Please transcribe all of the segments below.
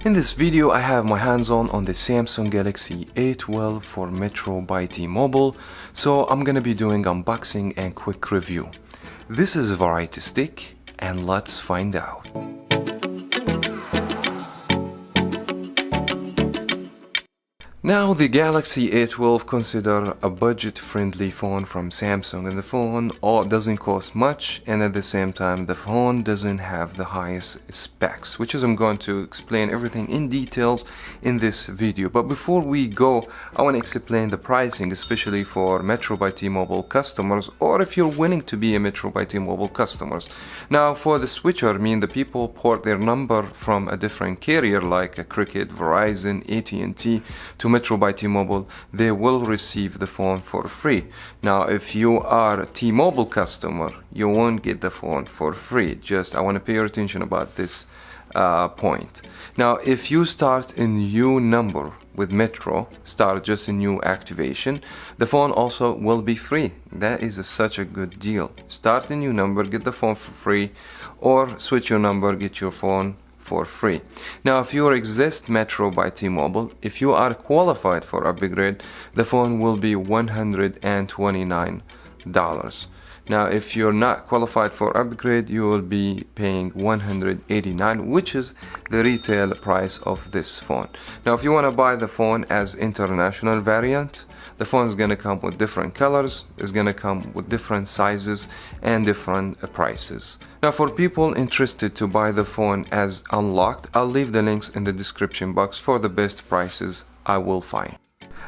In this video, I have my hands on the Samsung Galaxy A12 for Metro by T-Mobile, so I'm gonna be doing unboxing and quick review. This is a variety stick, and let's find out. Now, the Galaxy A12 considered a budget-friendly phone from Samsung, and the phone doesn't cost much, and at the same time the phone doesn't have the highest specs, which is I'm going to explain everything in details in this video. But before we go, I want to explain the pricing, especially for Metro by T-Mobile customers, or if you're willing to be a Metro by T-Mobile customers. Now, for the switcher, I mean the people port their number from a different carrier like a Cricket, Verizon, AT&T to Metro by T-Mobile, they will receive the phone for free. Now, if you are a T-Mobile customer, you won't get the phone for free. Just I want to pay your attention about this point. Now, if you start a new number with Metro, start just a new activation, the phone also will be free. That is such a good deal. Start a new number, get the phone for free, or switch your number, get your phone for free. Now, if you exist Metro by T-Mobile, if you are qualified for upgrade, the phone will be $129. Now, if you're not qualified for upgrade, you will be paying $189, which is the retail price of this phone. Now, if you want to buy the phone as international variant, the phone is going to come with different colors, it's going to come with different sizes and different prices. Now, for people interested to buy the phone as unlocked, I'll leave the links in the description box for the best prices I will find.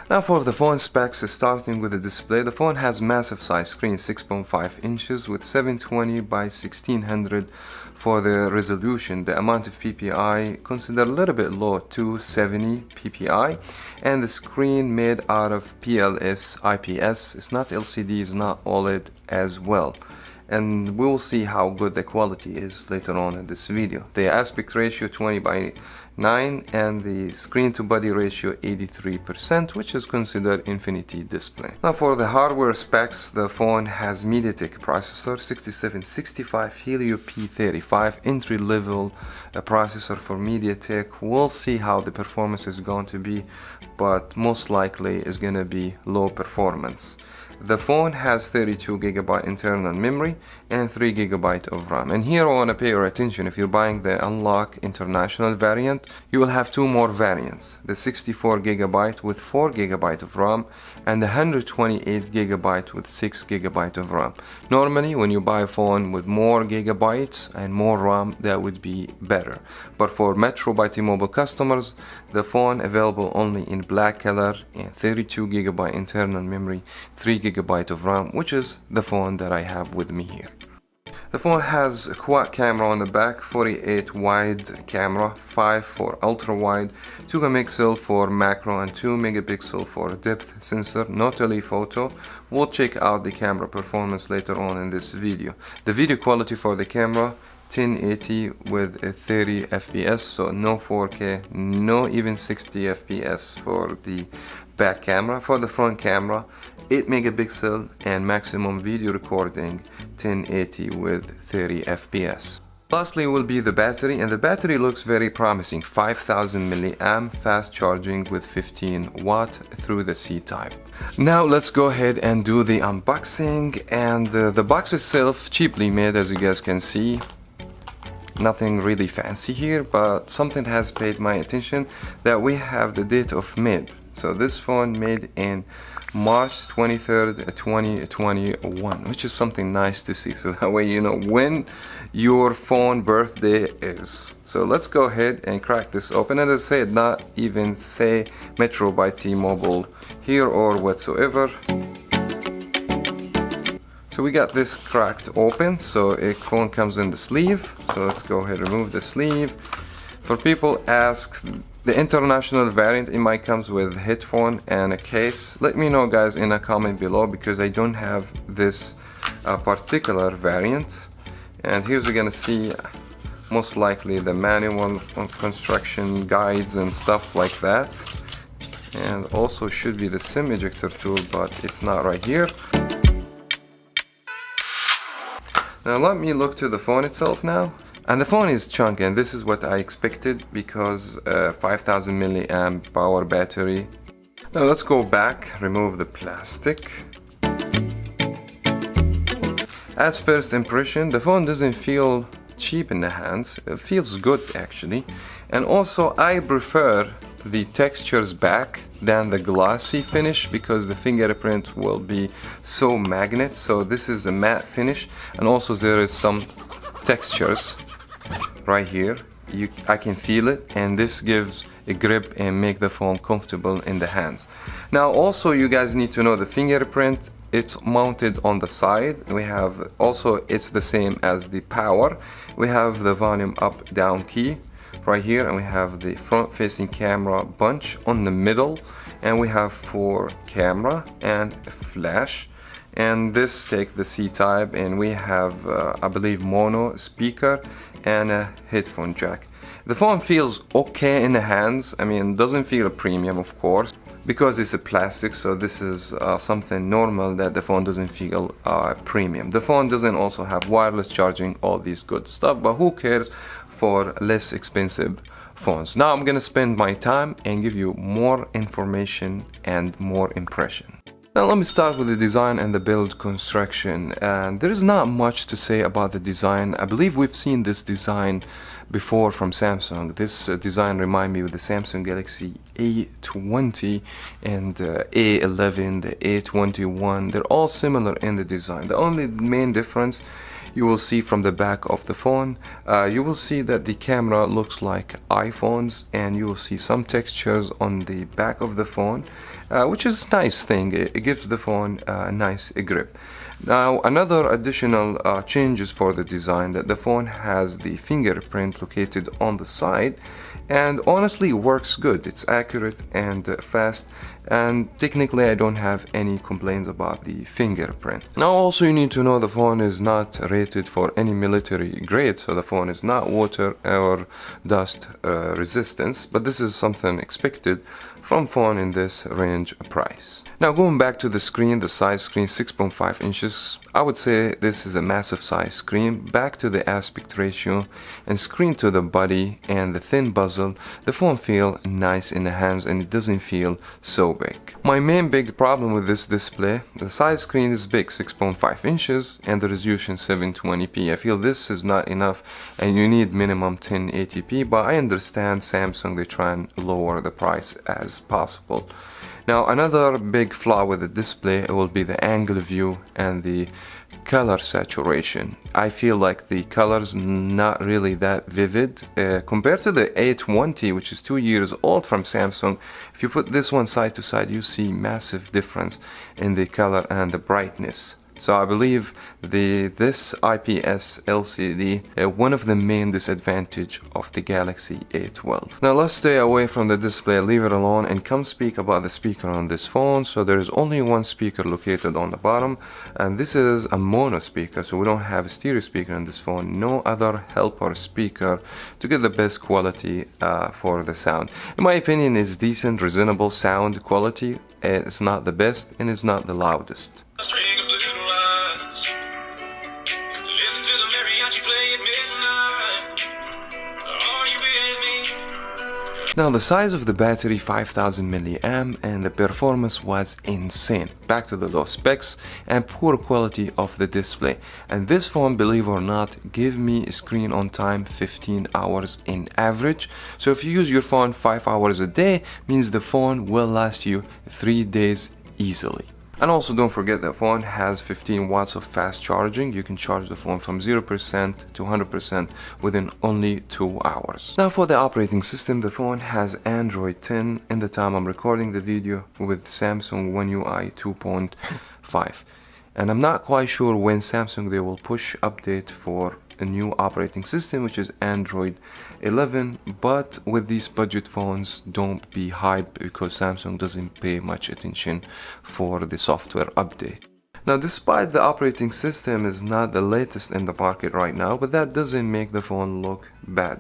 Now, for the phone specs, starting with the display, the phone has massive size screen, 6.5 inches with 720 by 1600 for the resolution. The amount of PPI considered a little bit low, 270 PPI, and the screen made out of PLS IPS. It's not LCD, it's not OLED as well. And we will see how good the quality is later on in this video. The aspect ratio 20:9 and the screen to body ratio 83%, which is considered infinity display. Now, for the hardware specs, the phone has MediaTek processor 6765 Helio P35 entry level processor for MediaTek. We'll see how the performance is going to be, but most likely is going to be low performance. The phone has 32GB internal memory and 3GB of RAM. And here I want to pay your attention. If you're buying the Unlock International variant, you will have two more variants. The 64GB with 4GB of RAM and the 128GB with 6GB of RAM. Normally, when you buy a phone with more gigabytes and more RAM, that would be better. But for Metro by T-Mobile customers, the phone available only in black color and 32GB internal memory, 3GB of RAM, which is the phone that I have with me here. The phone has a quad camera on the back, 48 wide camera, 5 for ultra wide, 2 megapixel for macro and 2 megapixel for depth sensor, no telephoto. We'll check out the camera performance later on in this video. The video quality for the camera, 1080 with a 30 fps, so no 4K, no even 60 fps for the back camera. For the front camera, 8 megapixel and maximum video recording 1080 with 30 fps. Lastly will be the battery, and the battery looks very promising. 5000 milliamp fast charging with 15 watt through the C-type. Now let's go ahead and do the unboxing. And the box itself, cheaply made, as you guys can see. Nothing really fancy here, but something has paid my attention, that we have the date of made. So this phone made in March 23rd, 2021, which is something nice to see, so that way you know when your phone birthday is. So let's go ahead and crack this open. And as I said, not even say Metro by T-Mobile here or whatsoever. So we got this cracked open, so a phone comes in the sleeve. So let's go ahead and remove the sleeve. For people ask, the international variant, it might comes with headphone and a case. Let me know, guys, in a comment below, because I don't have this particular variant. And here's you're gonna see most likely the manual on construction guides and stuff like that. And also should be the SIM ejector tool, but it's not right here. Now let me look to the phone itself now. And the phone is chunky, and this is what I expected because 5000 milliamp power battery. Now let's go back, remove the plastic. As first impression, the phone doesn't feel cheap in the hands. It feels good actually. And also I prefer the textures back than the glossy finish because the fingerprint will be so magnet. So this is a matte finish, and also there is some textures right here. I can feel it, and this gives a grip and make the phone comfortable in the hands. Now also you guys need to know the fingerprint, it's mounted on the side. We have also, it's the same as the power. We have the volume up down key right here, and we have the front facing camera bunch on the middle, and we have for camera and flash. And this take the C type, and we have I believe mono speaker and a headphone jack. The phone feels okay in the hands. I mean, doesn't feel premium of course because it's a plastic, so this is something normal that the phone doesn't feel premium. The phone doesn't also have wireless charging, all these good stuff, but who cares for less expensive phones. Now I'm gonna spend my time and give you more information and more impression. Now let me start with the design and the build construction, and there is not much to say about the design. I believe we've seen this design before from Samsung. This design reminds me of the Samsung Galaxy A20 and A11, the A21. They're all similar in the design. The only main difference you will see from the back of the phone, you will see that the camera looks like iPhones, and you will see some textures on the back of the phone, which is a nice thing. It gives the phone a nice grip. Now another additional changes for the design, that the phone has the fingerprint located on the side, and honestly it works good. It's accurate and fast, and technically I don't have any complaints about the fingerprint. Now also you need to know the phone is not rated for any military grade, so the phone is not water or dust resistance, but this is something expected from phone in this range price. Now going back to the screen, the size screen 6.5 inches. I would say this is a massive size screen. Back to the aspect ratio and screen to the body and the thin bezel, the phone feel nice in the hands and it doesn't feel so big. My main big problem with this display, the size screen is big, 6.5 inches, and the resolution 720p. I feel this is not enough and you need minimum 1080p, but I understand Samsung, they try and lower the price as possible. Now another big flaw with the display will be the angle view and the color saturation. I feel like the colors not really that vivid compared to the A20, which is 2 years old from Samsung. If you put this one side to side, you see massive difference in the color and the brightness. So I believe this IPS LCD one of the main disadvantage of the Galaxy A12. Now let's stay away from the display, leave it alone, and come speak about the speaker on this phone. So there is only one speaker located on the bottom, and this is a mono speaker, so we don't have a stereo speaker on this phone. No other helper speaker to get the best quality for the sound. In my opinion, it's decent, reasonable sound quality. It's not the best and it's not the loudest. Now the size of the battery 5000 milliamp and the performance was insane. Back to the low specs and poor quality of the display. And this phone, believe or not, give me a screen on time 15 hours in average. So if you use your phone 5 hours a day, means the phone will last you 3 days easily. And also don't forget the phone has 15 watts of fast charging. You can charge the phone from 0% to 100% within only 2 hours. Now for the operating system, the phone has Android 10 in the time I'm recording the video with Samsung One UI 2.5. And I'm not quite sure when Samsung they will push update for a new operating system, which is Android 11, but with these budget phones, don't be hyped because Samsung doesn't pay much attention for the software update. Now despite the operating system is not the latest in the market right now, but that doesn't make the phone look bad.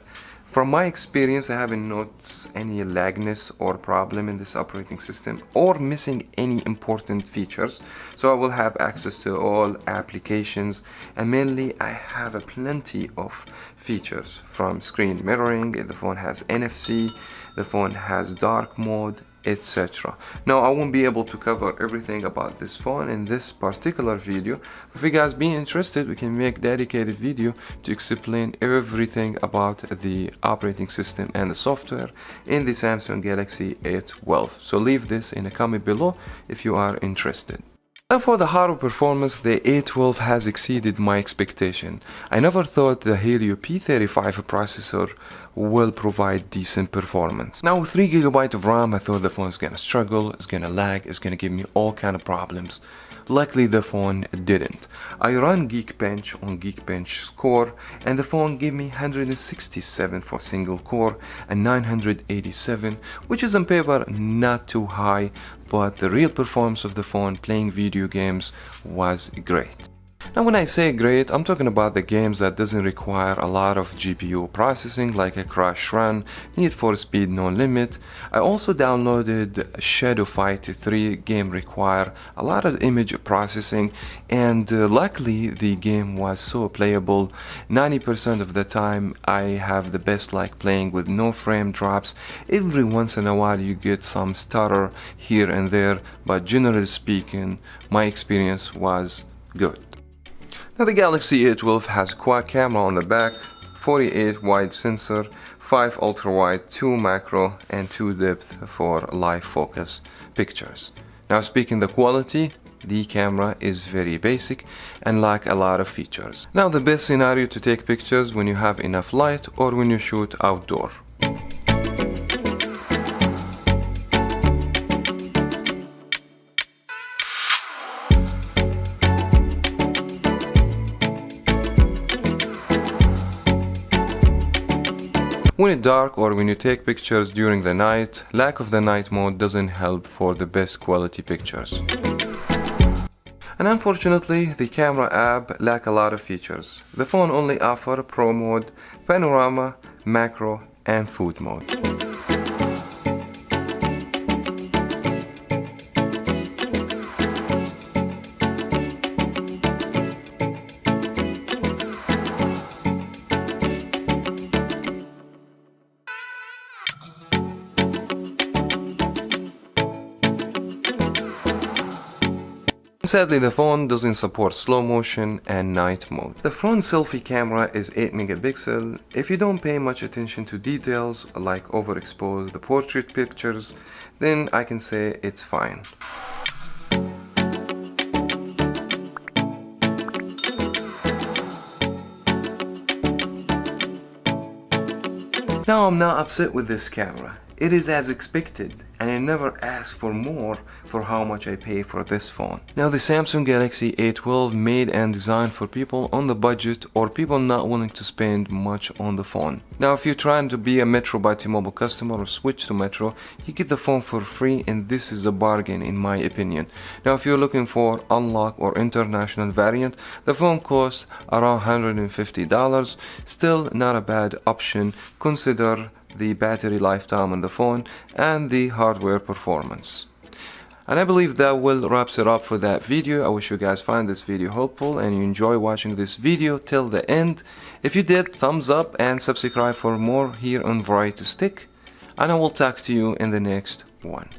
From my experience, I haven't noticed any lagness or problem in this operating system or missing any important features. So I will have access to all applications, and mainly I have a plenty of features from screen mirroring. The phone has NFC, the phone has dark mode, etc. Now I won't be able to cover everything about this phone in this particular video. If you guys be interested, we can make dedicated video to explain everything about the operating system and the software in the Samsung Galaxy A12. So leave this in a comment below if you are interested. Now for the hardware performance, the A12 has exceeded my expectation. I never thought the Helio P35 processor will provide decent performance. Now with 3GB of RAM, I thought the phone is gonna struggle, it's gonna lag, it's gonna give me all kind of problems. Luckily the phone didn't. I run Geekbench on Geekbench score, and the phone gave me 167 for single core and 987, which is on paper not too high, but the real performance of the phone playing video games was great. Now when I say great, I'm talking about the games that doesn't require a lot of GPU processing, like a Crash Run, Need for Speed No Limit. I also downloaded Shadow Fight 3. Game require a lot of image processing, and luckily the game was so playable. 90% of the time I have the best luck playing with no frame drops. Every once in a while you get some stutter here and there, but generally speaking my experience was good. Now the Galaxy A12 has a quad camera on the back, 48 wide sensor, 5 ultra wide, 2 macro and 2 depth for live focus pictures. Now speaking the quality, the camera is very basic and lack a lot of features. Now the best scenario to take pictures when you have enough light or when you shoot outdoor. When it's dark or when you take pictures during the night, lack of the night mode doesn't help for the best quality pictures. And unfortunately, the camera app lack a lot of features. The phone only offers Pro mode, panorama, macro and food mode. Sadly, the phone doesn't support slow motion and night mode. The front selfie camera is 8 megapixel. If you don't pay much attention to details like overexpose the portrait pictures, then I can say it's fine. Now I'm not upset with this camera. It is as expected, and I never asked for more for how much I pay for this phone. Now the Samsung Galaxy A12 made and designed for people on the budget or people not willing to spend much on the phone. Now if you're trying to be a Metro by T-Mobile customer or switch to Metro, you get the phone for free, and this is a bargain in my opinion. Now if you're looking for unlock or international variant, the phone costs around $150. Still not a bad option. Consider the battery lifetime on the phone and the hardware performance. And I believe that will wraps it up for that video. I wish you guys find this video helpful and you enjoy watching this video till the end. If you did, thumbs up and subscribe for more here on Variety Stick, and I will talk to you in the next one.